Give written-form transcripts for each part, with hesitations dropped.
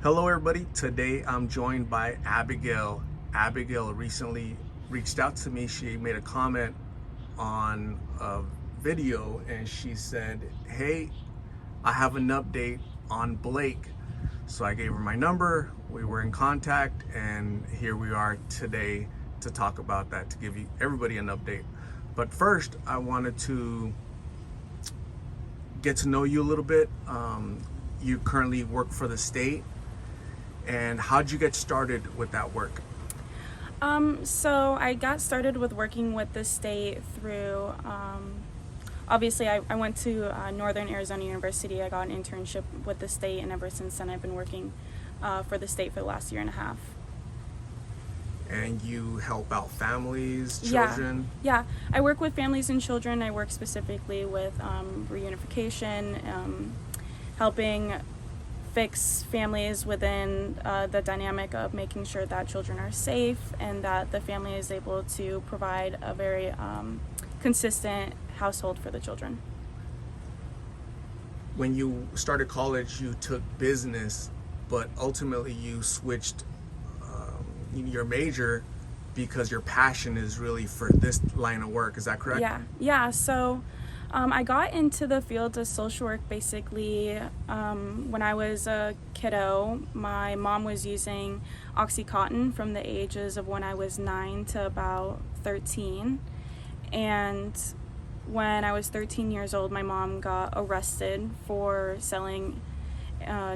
Hello, everybody. Today I'm joined by Abigail. Abigail recently reached out to me. She made a comment on a video and she said, "Hey, I have an update on Blake." So I gave her my number. We were in contact, and here we are today to talk about that, to give you everybody an update. But first, I wanted to get to know you a little bit. You currently work for the state. And how'd you get started with that work? So I got started with working with the state through, obviously I went to Northern Arizona University. I got an internship with the state, and ever since then I've been working for the state for the last year and a half. And you help out families, Yeah, children? yeah. I work with families and children. I work specifically with reunification, helping fix families within the dynamic of making sure that children are safe and that the family is able to provide a very consistent household for the children. When you started college, you took business, but ultimately you switched your major because your passion is really for this line of work. Is that correct? Yeah. So I got into the field of social work basically when I was a kiddo. My mom was using Oxycontin from the ages of when I was 9 to about 13. And when I was 13 years old, my mom got arrested for selling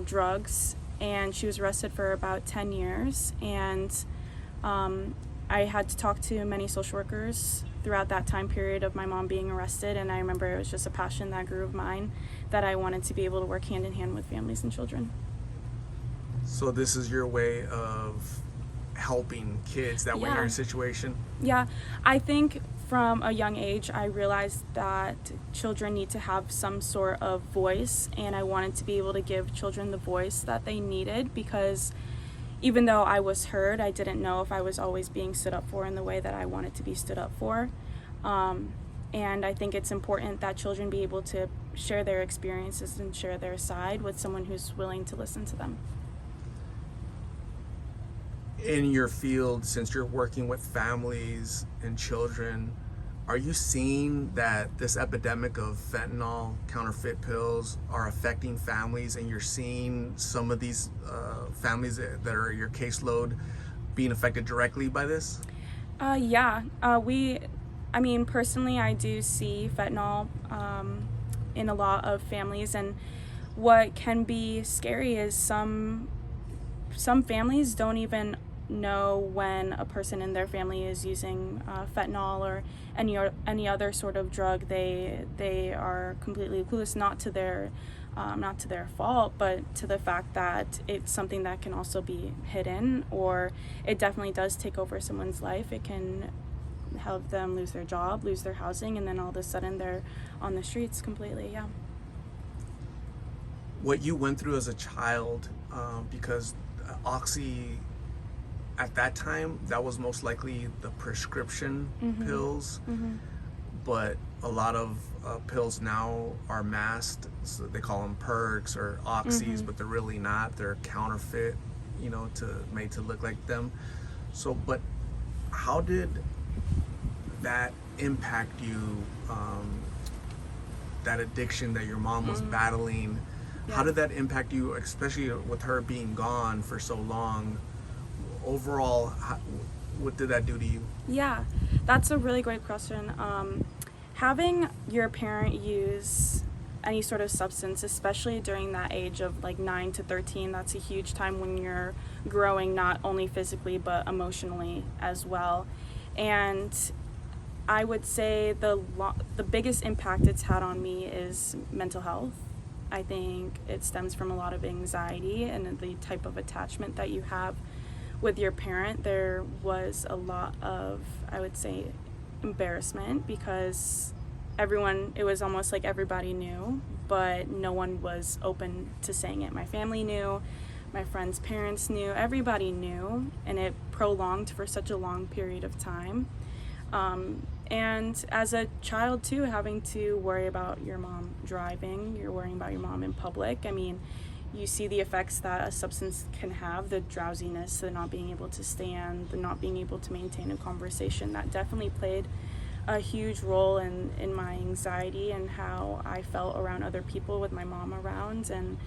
drugs, and she was arrested for about 10 years. And I had to talk to many social workers throughout that time period of my mom being arrested, and I remember it was just a passion that grew of mine, that I wanted to be able to work hand in hand with families and children. So this is your way of helping kids that when you're in a situation? Yeah, I think from a young age I realized that children need to have some sort of voice, and I wanted to be able to give children the voice that they needed, because even though I was heard, I didn't know if I was always being stood up for in the way that I wanted to be stood up for. And I think it's important that children be able to share their experiences and share their side with someone who's willing to listen to them. In your field, since you're working with families and children, are you seeing that this epidemic of fentanyl, counterfeit pills, are affecting families, and you're seeing some of these families that are your caseload being affected directly by this? I mean, personally, I do see fentanyl in a lot of families, and what can be scary is some families don't even know when a person in their family is using fentanyl or any other sort of drug. They are completely clueless, not to their fault, but to the fact that it's something that can also be hidden, or it definitely does take over someone's life. It can help them lose their job, lose their housing, and then all of a sudden they're on the streets completely. Yeah. What you went through as a child, because Oxy at that time, that was most likely the prescription pills, but a lot of pills now are masked, so they call them perks or oxys, but they're really not. They're counterfeit, made to look like them. So, but how did that impact you, that addiction that your mom was battling? How did that impact you, especially with her being gone for so long? Overall, what did that do to you? Yeah, that's a really great question. Having your parent use any sort of substance, especially during that age of like 9 to 13, that's a huge time when you're growing, not only physically but emotionally as well. And I would say the biggest impact it's had on me is mental health. I think it stems from a lot of anxiety and the type of attachment that you have with your parent. There was a lot of, I would say, embarrassment, because it was almost like everybody knew, but no one was open to saying it. My family knew, my friends' parents knew, everybody knew, and it prolonged for such a long period of time. And as a child too, having to worry about your mom driving, you're worrying about your mom in public. I mean, you see the effects that a substance can have, the drowsiness, the not being able to stand, the not being able to maintain a conversation. That definitely played a huge role in my anxiety and how I felt around other people with my mom around. And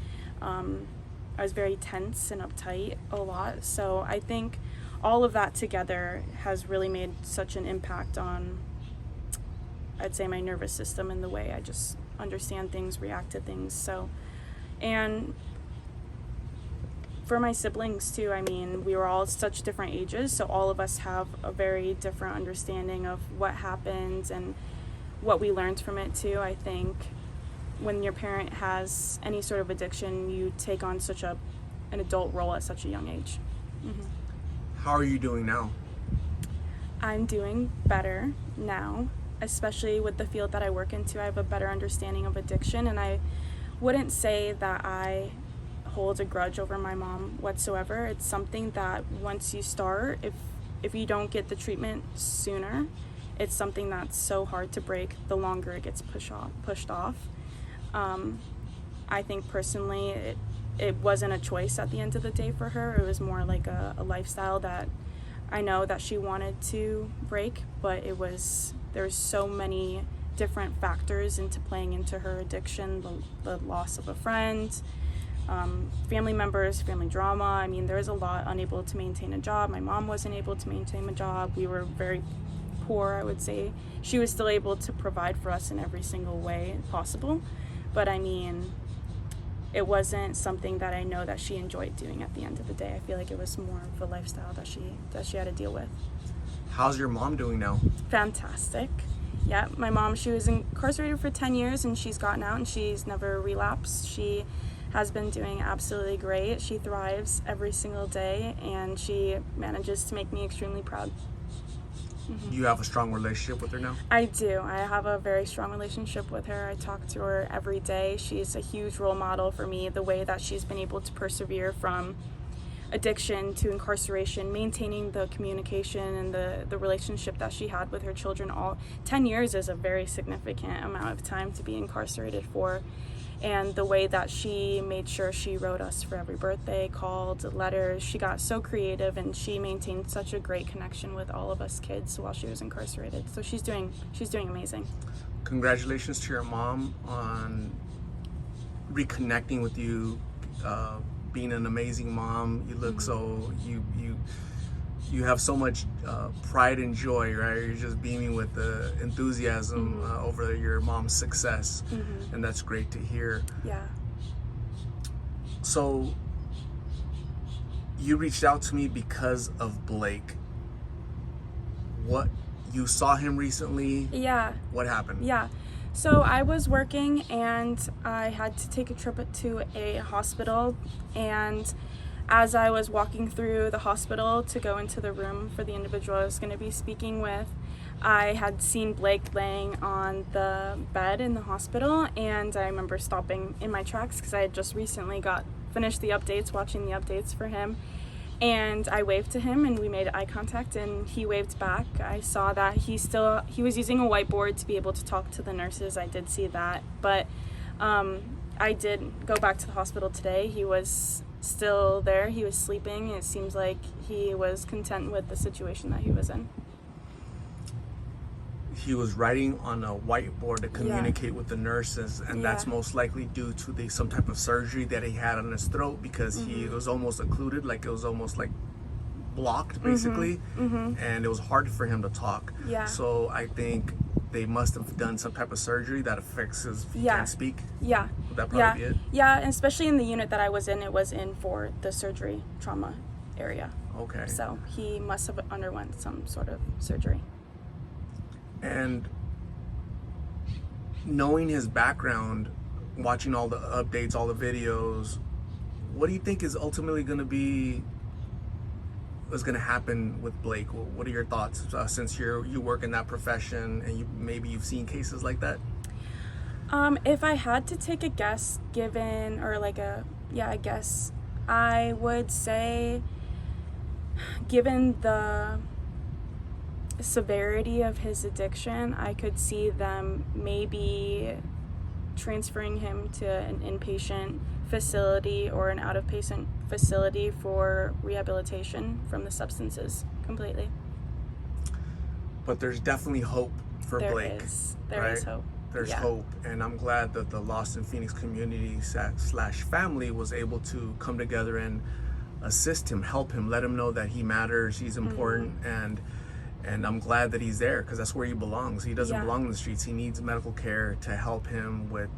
I was very tense and uptight a lot. So I think all of that together has really made such an impact on, I'd say, my nervous system and the way I just understand things, react to things. So, and for my siblings too, I mean, we were all such different ages, so all of us have a very different understanding of what happened and what we learned from it too. I think when your parent has any sort of addiction, you take on such an adult role at such a young age. How are you doing now? I'm doing better now, especially with the field that I work into. I have a better understanding of addiction, and I wouldn't say that I hold a grudge over my mom whatsoever. It's something that once you start, if you don't get the treatment sooner, it's something that's so hard to break the longer it gets pushed off. I think personally it wasn't a choice at the end of the day for her. It was more like a lifestyle that I know that she wanted to break, but there's so many different factors into playing into her addiction, the loss of a friend, family members, family drama. I mean, there was a lot. Unable to maintain a job. My mom wasn't able to maintain a job. We were very poor, I would say. She was still able to provide for us in every single way possible. But I mean, it wasn't something that I know that she enjoyed doing at the end of the day. I feel like it was more of a lifestyle that she had to deal with. How's your mom doing now? Fantastic. Yeah, my mom, she was incarcerated for 10 years and she's gotten out and she's never relapsed. She has been doing absolutely great. She thrives every single day and she manages to make me extremely proud. You have a strong relationship with her now? I do. I have a very strong relationship with her. I talk to her every day. She's a huge role model for me, the way that she's been able to persevere from addiction to incarceration, maintaining the communication and the relationship that she had with her children. 10 years is a very significant amount of time to be incarcerated for. And the way that she made sure she wrote us for every birthday, called, letters. She got so creative and she maintained such a great connection with all of us kids while she was incarcerated. So she's doing amazing. Congratulations to your mom on reconnecting with you, being an amazing mom. You look so you have so much pride and joy, right? You're just beaming with the enthusiasm over your mom's success, and that's great to hear. Yeah. So you reached out to me because of Blake. What, you saw him recently? Yeah. What happened? Yeah. So I was working and I had to take a trip to a hospital, and as I was walking through the hospital to go into the room for the individual I was going to be speaking with, I had seen Blake laying on the bed in the hospital, and I remember stopping in my tracks because I had just recently finished the updates, watching the updates for him, and I waved to him and we made eye contact and he waved back. I saw that he was using a whiteboard to be able to talk to the nurses. I did see that, but I did go back to the hospital today. He was still there. He was sleeping. It seems like he was content with the situation that he was in. He was writing on a whiteboard to communicate with the nurses, and that's most likely due to some type of surgery that he had on his throat, because he was almost occluded, like it was almost like blocked basically, and it was hard for him to talk. So I think they must have done some type of surgery that affects his can't speak. Would that probably be it? Yeah, and especially in the unit that I was in, it was in for the surgery trauma area. Okay. So he must have underwent some sort of surgery. And knowing his background, watching all the updates, all the videos, what do you think is ultimately going to happen with Blake? What are your thoughts, since you work in that profession and maybe you've seen cases like that? If I had to take a guess, I would say, given the severity of his addiction, I could see them maybe transferring him to an inpatient facility or an out-of-patient facility for rehabilitation from the substances completely. But there's definitely hope for Blake. There is hope. There's hope, and I'm glad that the Lost in Phoenix community slash family was able to come together and assist him, help him, let him know that he matters, he's important, and I'm glad that he's there, because that's where he belongs. He doesn't belong in the streets. He needs medical care to help him with,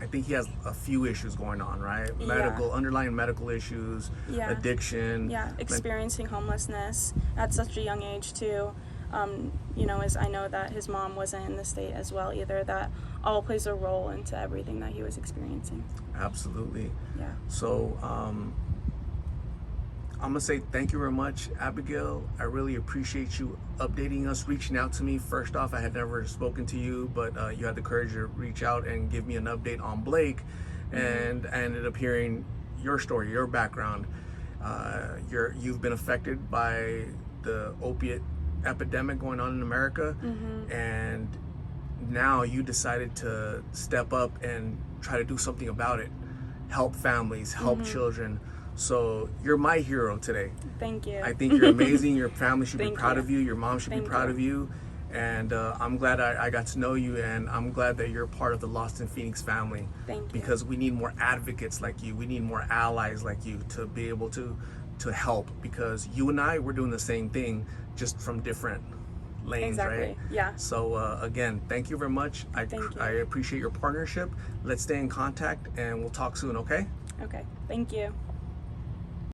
I think he has a few issues going on, right? Underlying medical issues, addiction. Yeah, experiencing homelessness at such a young age too. You know, as I know that his mom wasn't in the state as well either. That all plays a role into everything that he was experiencing. Absolutely. Yeah. So, I'm gonna say thank you very much, Abigail. I really appreciate you updating us, reaching out to me. First off, I had never spoken to you, but you had the courage to reach out and give me an update on Blake, and I ended up hearing your story, your background. You've been affected by the opiate epidemic going on in America, and now you decided to step up and try to do something about it, help families, help children. So you're my hero today. Thank you. I think you're amazing. Your family should be proud of you. Your mom should be proud of you. And I'm glad I got to know you, and I'm glad that you're part of the Lost in Phoenix family. Thank you. Because we need more advocates like you. We need more allies like you to be able to help, because you and I, we're doing the same thing, just from different lanes, right? Yeah. So again, thank you very much. I appreciate your partnership. Let's stay in contact, and we'll talk soon, okay? Okay. Thank you.